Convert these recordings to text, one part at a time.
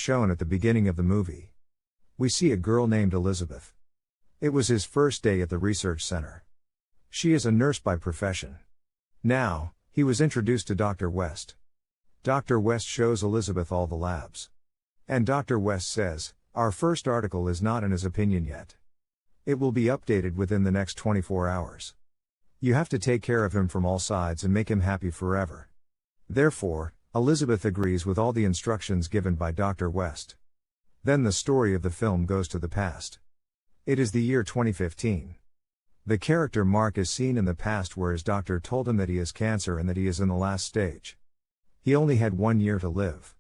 shown at the beginning of the movie. We see a girl named Elizabeth. It was his first day at the research center. She is a nurse by profession. Now, he was introduced to Dr. West. Dr. West shows Elizabeth all the labs. And Dr. West says, "Our first article is not in his opinion yet. It will be updated within the next 24 hours. You have to take care of him from all sides and make him happy forever." Therefore, Elizabeth agrees with all the instructions given by Dr. West. Then the story of the film goes to the past. It is the year 2015. The character Mark is seen in the past where his doctor told him that he has cancer and that he is in the last stage. He only had 1 year to live.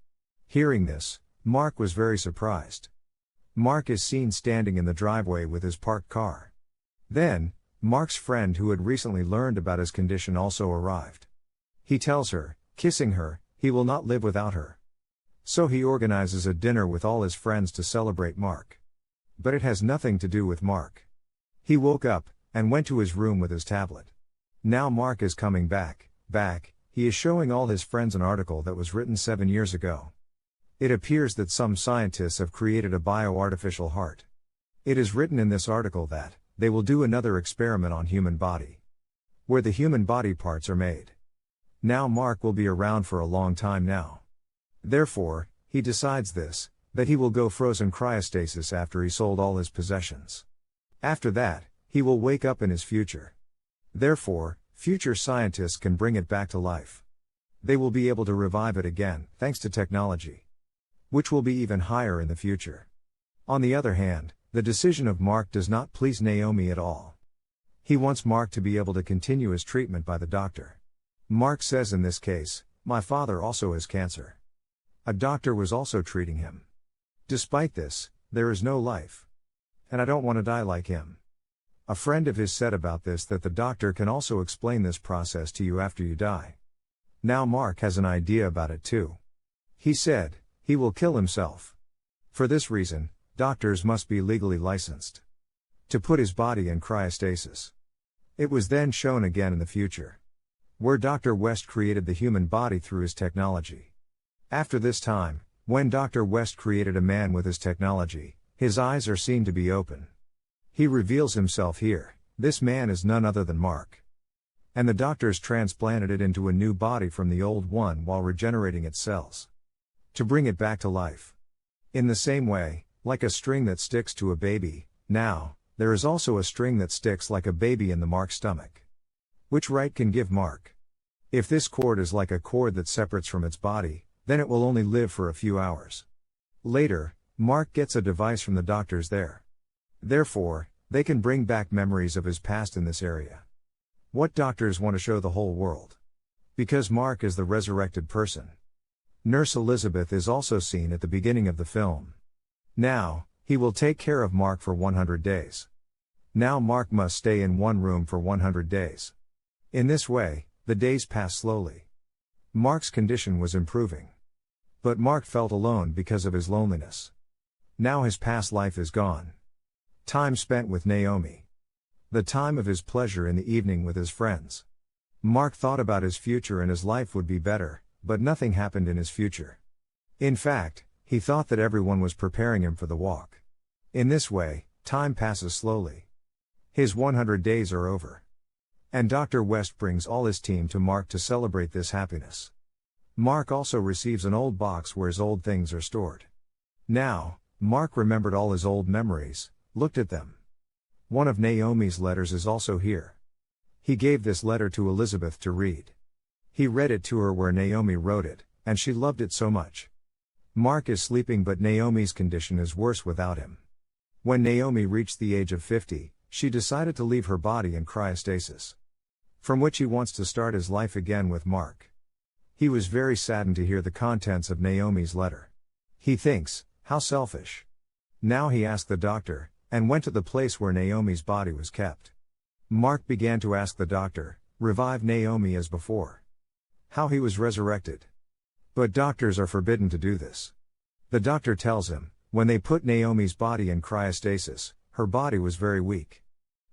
Hearing this, Mark was very surprised. Mark is seen standing in the driveway with his parked car. Then, Mark's friend who had recently learned about his condition also arrived. He tells her, kissing her, he will not live without her. So he organizes a dinner with all his friends to celebrate Mark. But it has nothing to do with Mark. He woke up, and went to his room with his tablet. Now Mark is coming back, he is showing all his friends an article that was written 7 years ago. It appears that some scientists have created a bio-artificial heart. It is written in this article that they will do another experiment on human body, where the human body parts are made. Now Mark will be around for a long time now. Therefore, he decides that he will go frozen cryostasis after he sold all his possessions. After that, he will wake up in his future. Therefore, future scientists can bring it back to life. They will be able to revive it again, thanks to technology, which will be even higher in the future. On the other hand, the decision of Mark does not please Naomi at all. He wants Mark to be able to continue his treatment by the doctor. Mark says in this case, "My father also has cancer. A doctor was also treating him. Despite this, there is no life. And I don't want to die like him." A friend of his said about this that the doctor can also explain this process to you after you die. Now Mark has an idea about it too. He said, he will kill himself. For this reason, doctors must be legally licensed to put his body in cryostasis. It was then shown again in the future, where Dr. West created the human body through his technology. After this time, when Dr. West created a man with his technology, his eyes are seen to be open. He reveals himself here. This man is none other than Mark. And the doctors transplanted it into a new body from the old one while regenerating its cells, to bring it back to life. In the same way, like a string that sticks to a baby, now, there is also a string that sticks like a baby in the Mark's stomach. Which right can give Mark? If this cord is like a cord that separates from its body, then it will only live for a few hours. Later, Mark gets a device from the doctors there. Therefore, they can bring back memories of his past in this area. What doctors want to show the whole world? Because Mark is the resurrected person. Nurse Elizabeth is also seen at the beginning of the film. Now, he will take care of Mark for 100 days. Now Mark must stay in one room for 100 days. In this way, the days pass slowly. Mark's condition was improving. But Mark felt alone because of his loneliness. Now his past life is gone. Time spent with Naomi. The time of his pleasure in the evening with his friends. Mark thought about his future and his life would be better, but nothing happened in his future. In fact, he thought that everyone was preparing him for the walk. In this way, time passes slowly. His 100 days are over. And Dr. West brings all his team to Mark to celebrate this happiness. Mark also receives an old box where his old things are stored. Now, Mark remembered all his old memories, looked at them. One of Naomi's letters is also here. He gave this letter to Elizabeth to read. He read it to her where Naomi wrote it, and she loved it so much. Mark is sleeping, but Naomi's condition is worse without him. When Naomi reached the age of 50, she decided to leave her body in cryostasis, from which he wants to start his life again with Mark. He was very saddened to hear the contents of Naomi's letter. He thinks, how selfish. Now he asked the doctor, and went to the place where Naomi's body was kept. Mark began to ask the doctor, revive Naomi as before. How he was resurrected. But doctors are forbidden to do this. The doctor tells him, when they put Naomi's body in cryostasis, her body was very weak.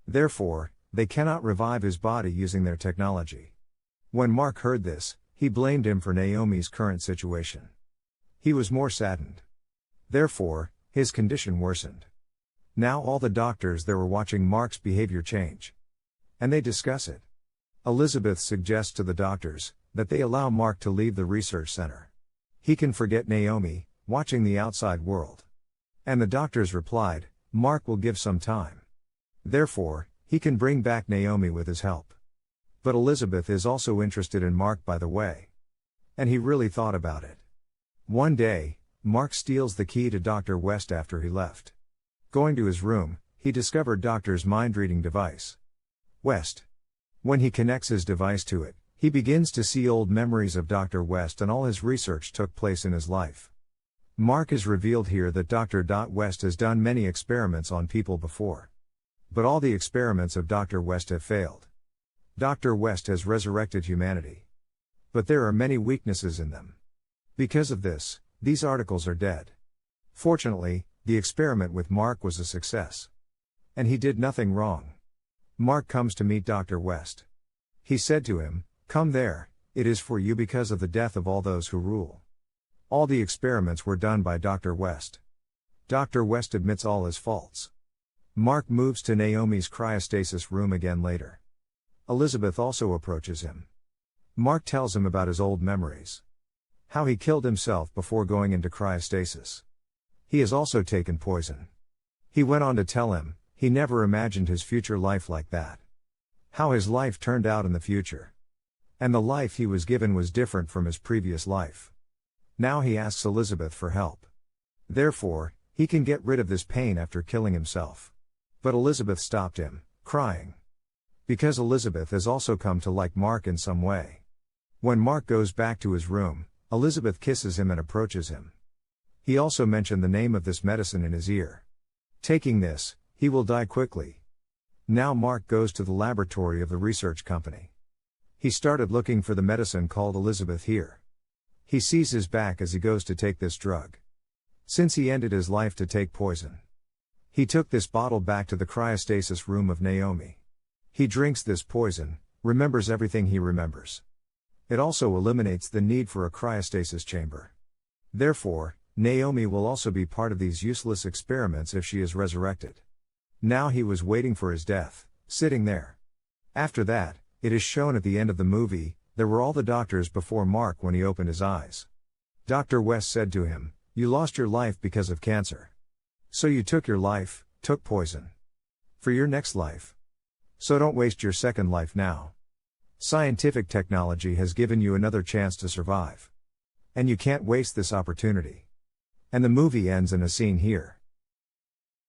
Therefore, they cannot revive his body using their technology. When Mark heard this, he blamed him for Naomi's current situation. He was more saddened. Therefore, his condition worsened. Now all the doctors there were watching Mark's behavior change. And they discuss it. Elizabeth suggests to the doctors that they allow Mark to leave the research center. He can forget Naomi, watching the outside world. And the doctors replied, Mark will give some time. Therefore, he can bring back Naomi with his help. But Elizabeth is also interested in Mark, by the way. And he really thought about it. One day, Mark steals the key to Dr. West after he left. Going to his room, he discovered Doctor's mind-reading device. West. When he connects his device to it, he begins to see old memories of Dr. West, and all his research took place in his life. Mark is revealed here that Dr. West has done many experiments on people before. But all the experiments of Dr. West have failed. Dr. West has resurrected humanity. But there are many weaknesses in them. Because of this, these articles are dead. Fortunately, the experiment with Mark was a success. And he did nothing wrong. Mark comes to meet Dr. West. He said to him, "Come there, it is for you because of the death of all those who rule." All the experiments were done by Dr. West. Dr. West admits all his faults. Mark moves to Naomi's cryostasis room again later. Elizabeth also approaches him. Mark tells him about his old memories. How he killed himself before going into cryostasis. He has also taken poison. He went on to tell him, he never imagined his future life like that. How his life turned out in the future. And the life he was given was different from his previous life. Now he asks Elizabeth for help. Therefore, he can get rid of this pain after killing himself. But Elizabeth stopped him, crying. Because Elizabeth has also come to like Mark in some way. When Mark goes back to his room, Elizabeth kisses him and approaches him. He also mentioned the name of this medicine in his ear. Taking this, he will die quickly. Now Mark goes to the laboratory of the research company. He started looking for the medicine called Elizabeth here. He sees his back as he goes to take this drug. Since he ended his life to take poison. He took this bottle back to the cryostasis room of Naomi. He drinks this poison, remembers everything he remembers. It also eliminates the need for a cryostasis chamber. Therefore, Naomi will also be part of these useless experiments if she is resurrected. Now he was waiting for his death, sitting there. After that, it is shown at the end of the movie, there were all the doctors before Mark when he opened his eyes. Dr. West said to him, "You lost your life because of cancer. So you took your life, took poison. For your next life. So don't waste your second life now. Scientific technology has given you another chance to survive. And you can't waste this opportunity." And the movie ends in a scene here.